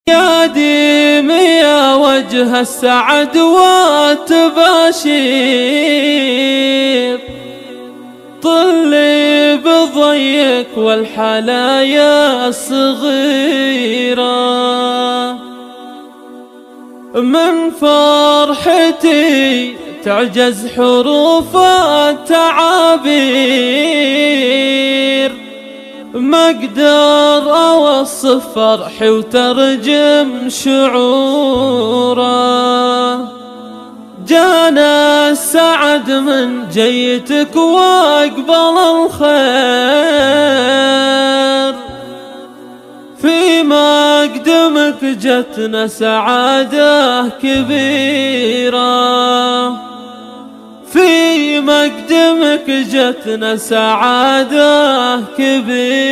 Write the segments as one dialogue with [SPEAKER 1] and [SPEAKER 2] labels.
[SPEAKER 1] يا ديم يا وجه السعد والتباشير، طلي بضيك والحلايا الصغيرة، من فرحتي تعجز حروف التعابير، ما اقدر اوصف فرحي وترجم شعوره. جانا السعد من جيتك واقبل الخير، في مقدمك جتنا سعادة كبيرة، في مقدمك جتنا سعادة كبيرة.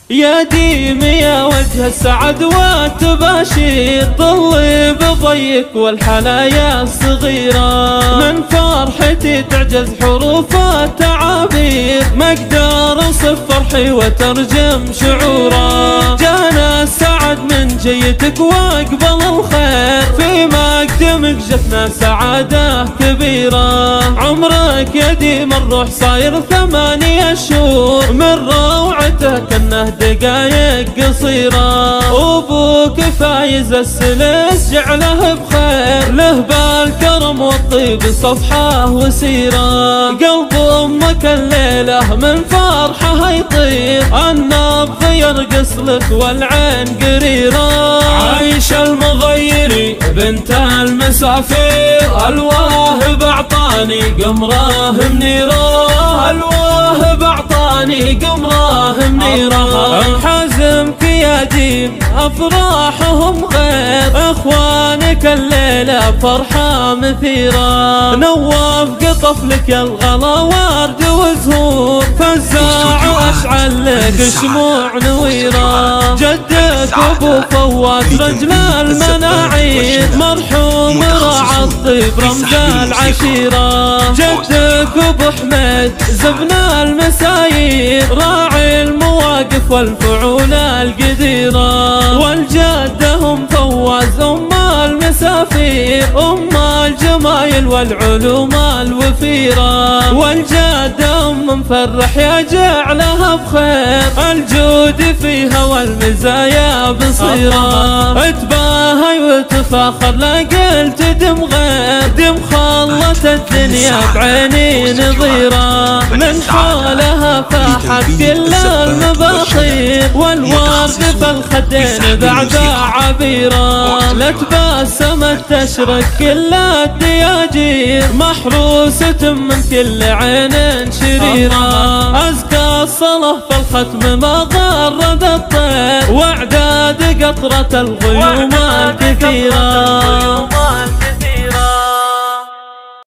[SPEAKER 1] يا ديم يا وجه السعد والتباشير، طلي بضيك والحلايا الصغيرة، من فرحتي تعجز حروف التعابير، ما اقدر اوصف فرحي وترجم شعوره. جانا السعد من جيتك واقبل الخير، في مقدمك جتنا سعادة كبيرة، عمرك يا ديم الروح صاير 8 شهور، من روعته كأنه دقايق قصيرة، وابوك فايز السلس جعله بخير، له بالكرم والطيب صفحه وسيرة، قلب امك الليلة من فرحه يطير، النبض يرقص لك والعين قريرة. عايشة المغيري بنت المسافير، الواهب اعطاني قمره منيره، الواهب اعطاني قمره منيره، حزمك يا ديم افراحهم غير، اخوانك الليله فرحه مثيره، نواف قطف لك الغلا ورد وزهور، فزاع واشعل لك شموع نويره، جدك ابو فواز رجل المناعيد، مرحوم راعى الطيب رمز العشيره، جدك ابو حميد زبن المسايير، راعي المواقف والفعول القديرة، والجدة هم فواز أم المسافير، أم الجمايل والعلوم الوفيرة، والجدة أم مفرح يا جعلها بخير، الجود فيها والمزايا بصيرة، اتباهي وتفاخر لا قلت دم غير، دم خلت الدنيا بعيني نظيرة، من حولها فاحت كل المباخير، والورد في الخدين بعد عبيرة، لا تبسمت تشرق كل الدياجير، محروسة من كل عين شريرة، أزكى الصلاة في الختم ما غرد الطير، واعداد قطرة الغيوم الكثيرة.